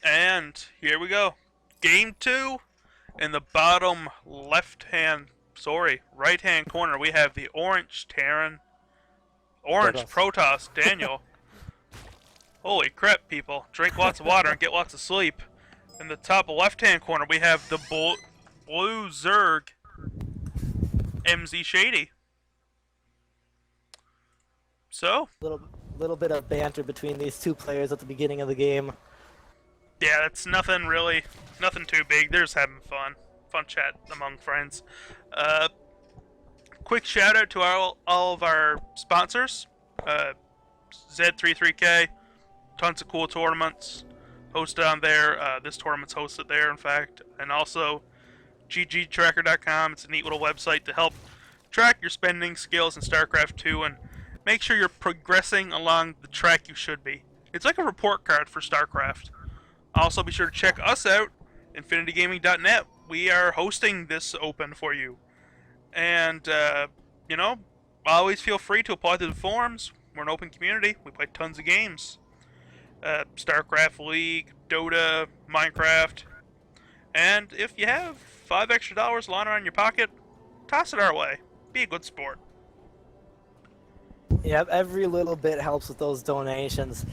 And here we go. Game 2. In the bottom right hand corner, we have the orange Orange Protoss. Protoss Daniel. Holy crap, people. Drink lots of water and get lots of sleep. In the top left hand corner, we have the blue Zerg Emzeeshady. So, Little bit of banter between these two players at the beginning of the game. yeah, it's nothing too big. They're just having fun. Fun chat among friends. Quick shout out to all of our sponsors. Z33K, tons of cool tournaments hosted on there. This tournament's hosted there, in fact. And also, ggtracker.com. It's a neat little website to help track your spending skills in StarCraft 2 and make sure you're progressing along the track you should be. It's like a report card for StarCraft. Also, be sure to check us out, infinitygaming.net. We are hosting this open for you. And, always feel free to apply to the forums. We're an open community. We play tons of games. StarCraft, League, Dota, Minecraft. And if you have $5 extra lying around in your pocket, toss it our way. Be a good sport. Yep, every little bit helps with those donations.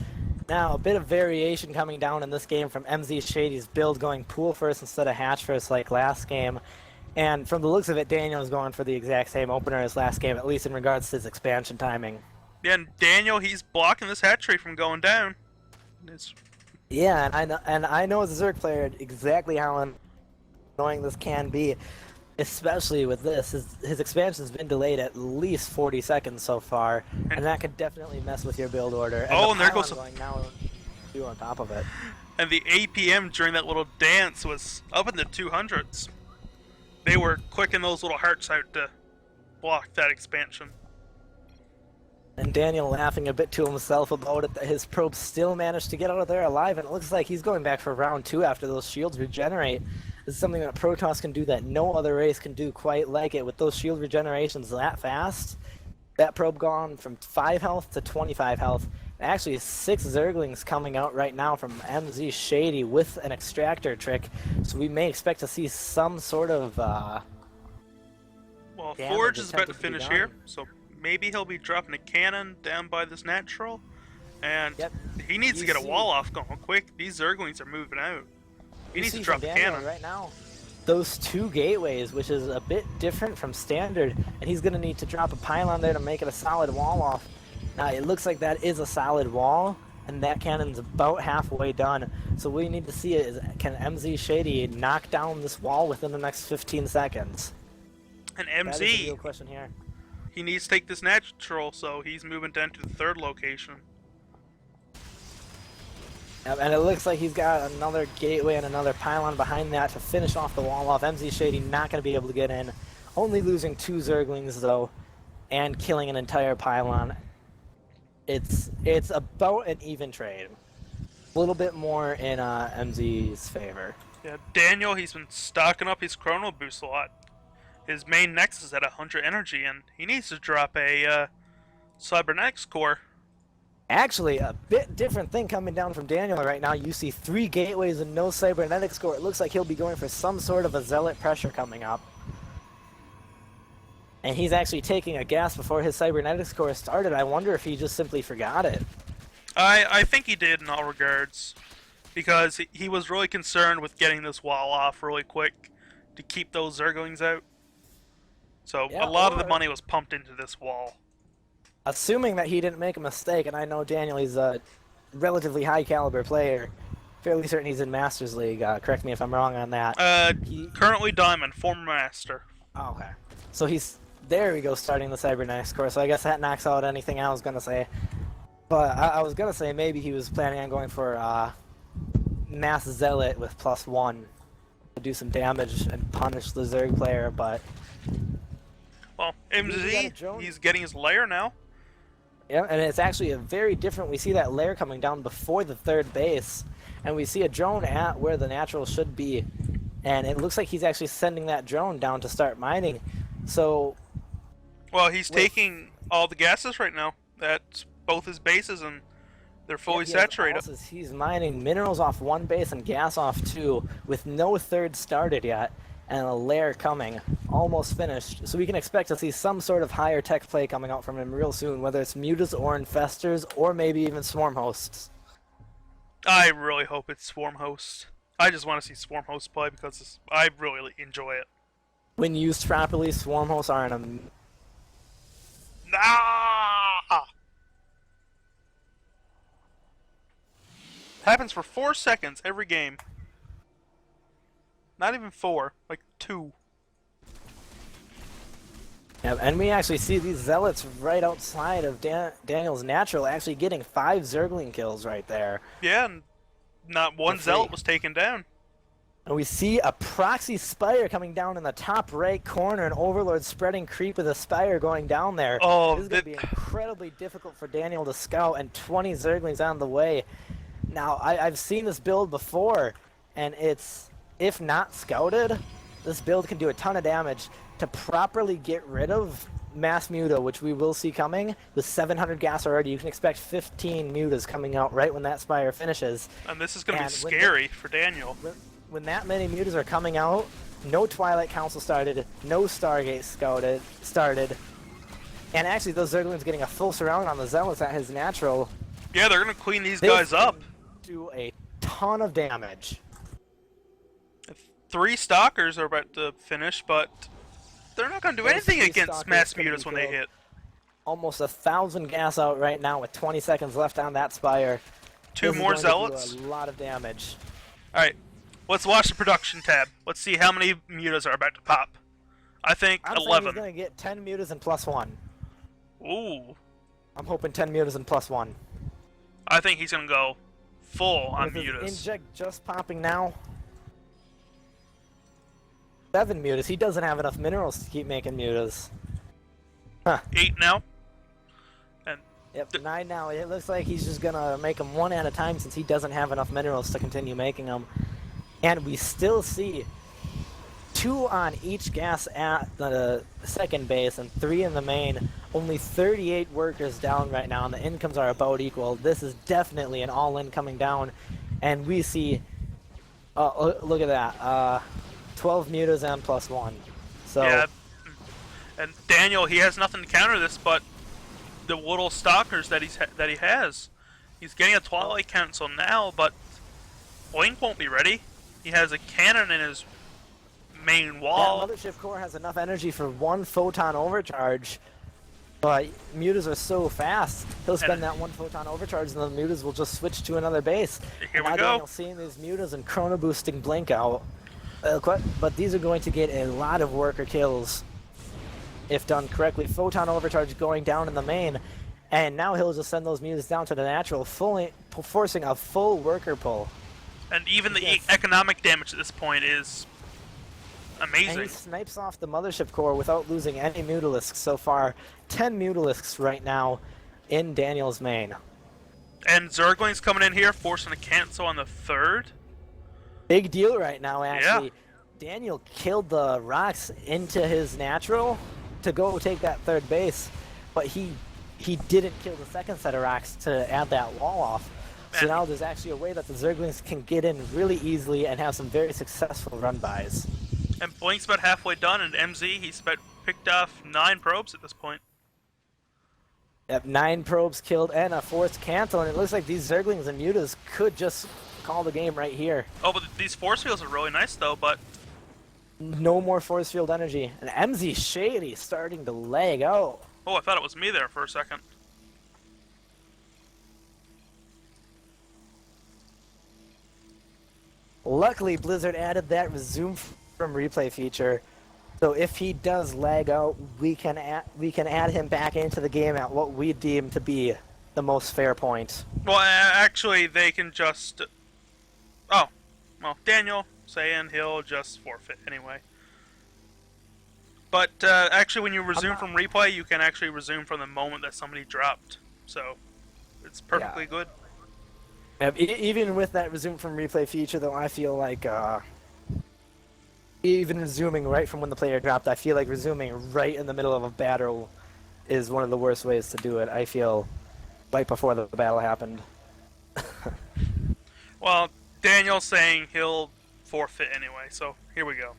Now, a bit of variation coming down in this game from Emzeeshady's build, going pool first instead of hatch first like last game. And from the looks of it, Daniel is going for the exact same opener as last game, at least in regards to his expansion timing. Yeah, and Daniel, he's blocking this hatchery from going down. Yeah, and I know as a Zerg player exactly how annoying this can be, especially with this. His expansion's been delayed at least 40 seconds so far, and that could definitely mess with your build order. And there goes going now on top of it. And the APM during that little dance was up in the 200s. They were clicking those little hearts out to block that expansion. And Daniel laughing a bit to himself about it, that his probe still managed to get out of there alive, and it looks like he's going back for round 2 after those shields regenerate. This is something that Protoss can do that no other race can do quite like it. With those shield regenerations that fast, that probe gone from 5 health to 25 health. Actually, 6 Zerglings coming out right now from Emzeeshady with an extractor trick, so we may expect to see some sort of well, Forge is about to finish here, so maybe he'll be dropping a cannon down by this natural, and he needs to get a wall off going quick. These Zerglings are moving out. He needs to drop a cannon right now. Those 2 gateways, which is a bit different from standard, and he's going to need to drop a pylon there to make it a solid wall off. Now, it looks like that is a solid wall, and that cannon's about halfway done. So what we need to see is, can Emzeeshady knock down this wall within the next 15 seconds? And That is the real question here. He needs to take this natural, so he's moving down to the 3rd location. And it looks like he's got another gateway and another pylon behind that to finish off the wall off. Emzeeshady not going to be able to get in. Only losing 2 Zerglings, though, and killing an entire pylon. It's about an even trade. A little bit more in MZ's favor. Yeah, Daniel, he's been stocking up his chrono boost a lot. His main nexus is at 100 energy, and he needs to drop a cybernetics core. Actually, a bit different thing coming down from Daniel right now. You see 3 gateways and no cybernetics core. It looks like he'll be going for some sort of a zealot pressure coming up. And he's actually taking a gas before his cybernetics core started. I wonder if he just simply forgot it. I think he did in all regards, because he was really concerned with getting this wall off really quick to keep those Zerglings out. So a lot of the money was pumped into this wall. Assuming that he didn't make a mistake, and I know Daniel is a relatively high caliber player, fairly certain he's in Masters League. Correct me if I'm wrong on that. Currently Diamond, former Master. Oh, okay. So there we go, starting the cybernetics core. So I guess that knocks out anything I was gonna say. But I was gonna say maybe he was planning on going for Mass Zealot with +1 to do some damage and punish the Zerg player, but well, MZ, he's getting his lair now. Yeah, and it's actually a very different. We see that lair coming down before the 3rd base, and we see a drone at where the natural should be, and it looks like he's actually sending that drone down to start mining. So, well, he's taking all the gases right now at both his bases, and They're fully He has saturated. ulcers. He's mining minerals off one base and gas off two, with no third started yet, and a lair coming, almost finished. So we can expect to see some sort of higher tech play coming out from him real soon, whether it's mutas or infestors, or maybe even swarm hosts. I really hope it's Swarm Host. I just want to see Swarm Host play because I really enjoy it. When used properly, swarm hosts are Ah! Happens for 4 seconds every game. Not even 4, like 2. Yeah, and we actually see these zealots right outside of Daniel's natural actually getting 5 Zergling kills right there. Yeah, and not one zealot was taken down. And we see a proxy spire coming down in the top right corner, and Overlord spreading creep with a spire going down there. Oh, this is going to be incredibly difficult for Daniel to scout, and 20 Zerglings on the way. Now, I've seen this build before, and it's, if not scouted, this build can do a ton of damage. To properly get rid of Mass Muta, which we will see coming, with 700 gas already, you can expect 15 Mutas coming out right when that Spire finishes. And this is going to be scary for Daniel. When that many Mutas are coming out, no Twilight Council started, no Stargate started, and actually those Zerglings getting a full surround on the Zealots at his natural. Yeah, they're going to clean these guys up. Do a ton of damage. 3 Stalkers are about to finish, but they're not going to do anything against Mass Mutas when they hit. Almost 1,000 gas out right now with 20 seconds left on that Spire. 2 more Zealots. A lot of damage. Alright, let's watch the production tab. Let's see how many Mutas are about to pop. I think I'm 11. He's going to get 10 Mutas and +1. Ooh. I'm hoping 10 Mutas and +1. I think he's going to go full on Mutas. Inject just popping now. 7 Mutas. He doesn't have enough minerals to keep making Mutas. Huh. 8 now. And yep, 9 now. It looks like he's just gonna make them 1 at a time since he doesn't have enough minerals to continue making them. And we still see 2 on each gas at the second base and 3 in the main. Only 38 workers down right now, and the incomes are about equal. This is definitely an all-in coming down. And we see, look at that, 12 Mutas and +1. So yeah, and Daniel, he has nothing to counter this but the little Stalkers that he has. He's getting a Twilight Council now, but Blink won't be ready. He has a cannon in his main wall. That Mothership Core has enough energy for 1 photon overcharge, but Mutas are so fast. He'll spend that 1 photon overcharge, and the Mutas will just switch to another base. Here we go. Daniel's seeing these Mutas and chrono boosting Blink out. But these are going to get a lot of worker kills if done correctly. Photon overcharge going down in the main, and now he'll just send those Mutas down to the natural, forcing a full worker pull. And even the economic damage at this point is amazing. And he snipes off the Mothership Core without losing any Mutalisks so far. 10 Mutalisks right now in Daniel's main. And Zergling's coming in here, forcing a cancel on the 3rd. Big deal right now, actually. Yeah. Daniel killed the rocks into his natural to go take that 3rd base, but he didn't kill the 2nd set of rocks to add that wall off. So now there's actually a way that the Zerglings can get in really easily and have some very successful run-bys. And Blink's about halfway done, and MZ, he's about picked off 9 probes at this point. Yep, 9 probes killed and a 4th cancel, and it looks like these Zerglings and Mutas could just call the game right here. Oh, but these force fields are really nice, though, but no more force field energy. And Emzeeshady starting to lag out. oh, I thought it was me there for a second. Luckily, Blizzard added that resume from replay feature, so if he does lag out, we can add him back into the game at what we deem to be the most fair point. Well, actually, they can just. Oh, well, Daniel saying he'll just forfeit anyway. But actually, when you resume from replay, you can actually resume from the moment that somebody dropped. So it's perfectly good. Even with that resume from replay feature, though, I feel like even resuming right from when the player dropped, I feel like resuming right in the middle of a battle is one of the worst ways to do it. I feel right before the battle happened. Well, Daniel's saying he'll forfeit anyway, so here we go.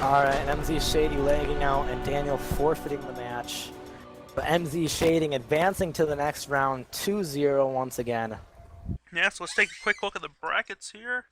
Alright, Emzeeshady lagging out and Daniel forfeiting the match. But Emzeeshady advancing to the next round 2-0 once again. Yeah, so let's take a quick look at the brackets here.